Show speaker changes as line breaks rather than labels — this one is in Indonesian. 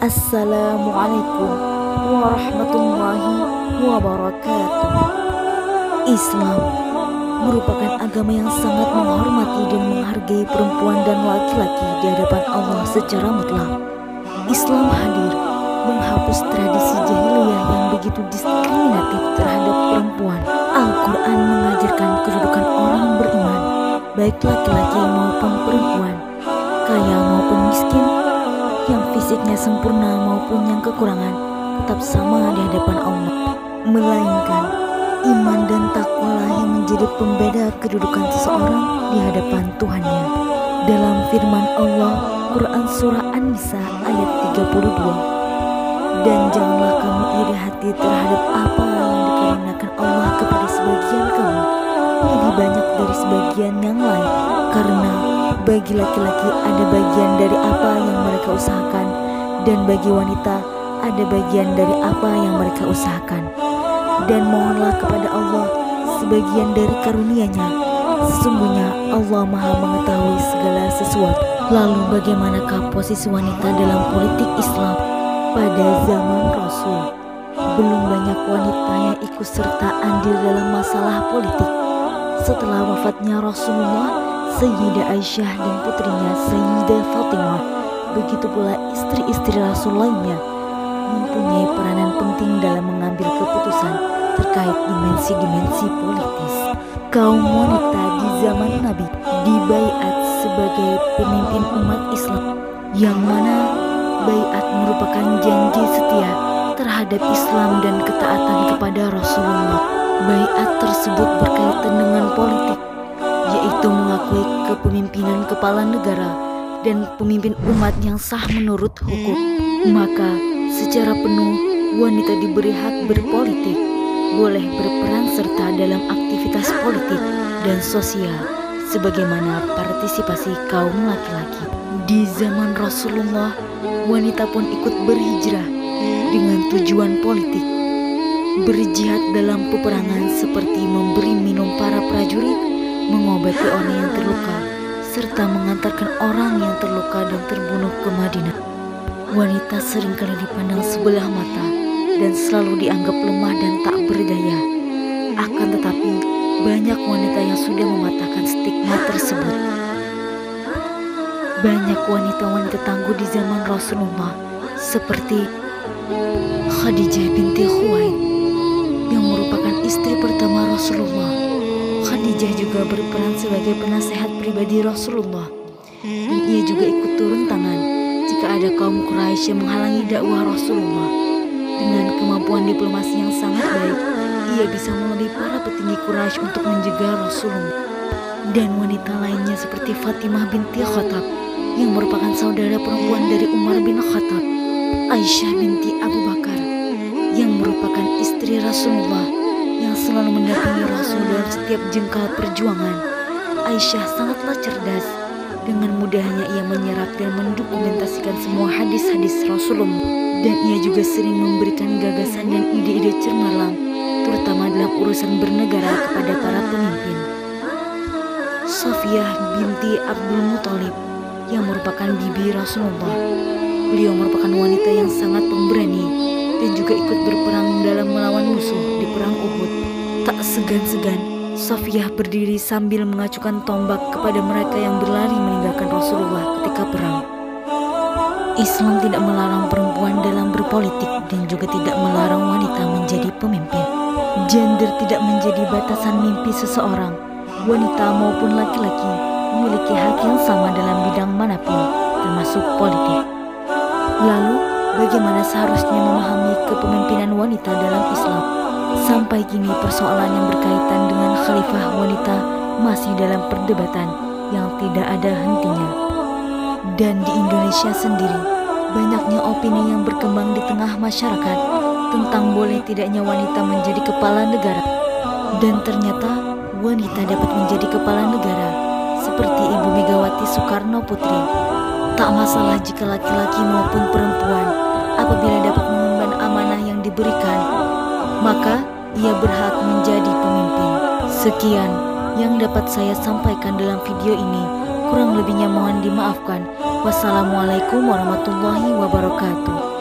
Assalamualaikum warahmatullahi wabarakatuh. Islam merupakan agama yang sangat menghormati dan menghargai perempuan dan laki-laki di hadapan Allah secara mutlak. Islam hadir menghapus tradisi jahiliyah yang begitu diskriminatif terhadap perempuan. Al-Quran mengajarkan kedudukan orang beriman, baik laki-laki maupun perempuan, kaya maupun miskin, yang fisiknya sempurna maupun yang kekurangan, tetap sama di hadapan Allah. Melainkan iman dan takwalah yang menjadi pembeda kedudukan seseorang di hadapan Tuhannya. Dalam firman Allah, Quran Surah An-Nisa ayat 32, dan janganlah kamu iri hati terhadap apa yang dikarenakan Allah kepada sebagian kamu lebih banyak dari sebagian yang lain, karena bagi laki-laki ada bagian dari apa yang mereka usahakan, dan bagi wanita ada bagian dari apa yang mereka usahakan. Dan mohonlah kepada Allah sebagian dari karunia-Nya. Sesungguhnya Allah Maha mengetahui segala sesuatu. Lalu bagaimanakah posisi wanita dalam politik Islam pada zaman Rasul? Belum banyak wanita yang ikut serta andil dalam masalah politik. Setelah wafatnya Rasulullah, Sayyidah Aisyah dan putrinya Sayyidah Fatimah, begitu pula istri-istri Rasul lainnya, mempunyai peranan penting dalam mengambil keputusan terkait dimensi-dimensi politis. Kaum wanita di zaman Nabi dibaiat sebagai pemimpin umat Islam, yang mana baiat merupakan janji setia terhadap Islam dan ketaatan kepada Rasulullah. Baiat tersebut berkaitan dengan politik, yaitu mengakui kepemimpinan kepala negara dan pemimpin umat yang sah menurut hukum. Maka secara penuh wanita diberi hak berpolitik, boleh berperan serta dalam aktivitas politik dan sosial sebagaimana partisipasi kaum laki-laki. Di zaman Rasulullah, wanita pun ikut berhijrah dengan tujuan politik, berjihad dalam peperangan seperti memberi minum para prajurit, mengobati orang yang terluka, serta mengantarkan orang yang terluka dan terbunuh ke Madinah. Wanita seringkali dipandang sebelah mata dan selalu dianggap lemah dan tak berdaya. Akan tetapi, banyak wanita yang sudah mematahkan stigma tersebut. Banyak wanita-wanita tangguh di zaman Rasulullah, seperti Khadijah binti Khuwailid, yang merupakan istri pertama Rasulullah. Khadijah juga berperan sebagai penasehat pribadi Rasulullah, dan ia juga ikut turun tangan jika ada kaum Quraisy yang menghalangi dakwah Rasulullah. Dengan kemampuan diplomasi yang sangat baik, ia bisa melobi para petinggi Quraisy untuk mencegah Rasulullah. Dan wanita lainnya seperti Fatimah binti Khattab, yang merupakan saudara perempuan dari Umar bin Khattab, Aisyah binti Abu Bakar, yang merupakan istri Rasulullah, yang selalu mendampingi Rasul dalam setiap jengkal perjuangan. Aisyah sangatlah cerdas. Dengan mudahnya ia menyerap dan mendokumentasikan semua hadis-hadis Rasulullah, dan ia juga sering memberikan gagasan dan ide-ide cemerlang, terutama dalam urusan bernegara kepada para pemimpin. Safiyah binti Abdul Muthalib, yang merupakan bibi Rasulullah, beliau merupakan wanita yang sangat pemberani dan juga ikut berperang dalam melawan musuh di perang Uhud. Tak segan-segan Safiyah berdiri sambil mengacukan tombak kepada mereka yang berlari meninggalkan Rasulullah ketika perang. Islam tidak melarang perempuan dalam berpolitik dan juga tidak melarang wanita menjadi pemimpin. Gender tidak menjadi batasan mimpi seseorang. Wanita maupun laki-laki memiliki hak yang sama dalam bidang manapun, termasuk politik. Lalu, bagaimana seharusnya memahami kepemimpinan wanita dalam Islam? Sampai kini persoalan yang berkaitan dengan khalifah wanita masih dalam perdebatan yang tidak ada hentinya. Dan di Indonesia sendiri, banyaknya opini yang berkembang di tengah masyarakat tentang boleh tidaknya wanita menjadi kepala negara. Dan ternyata wanita dapat menjadi kepala negara, seperti Ibu Megawati Soekarno Putri. Tak masalah jika laki-laki maupun perempuan, apabila dapat mengemban amanah yang diberikan, maka ia berhak menjadi pemimpin. Sekian yang dapat saya sampaikan dalam video ini. Kurang lebihnya mohon dimaafkan. Wassalamualaikum warahmatullahi wabarakatuh.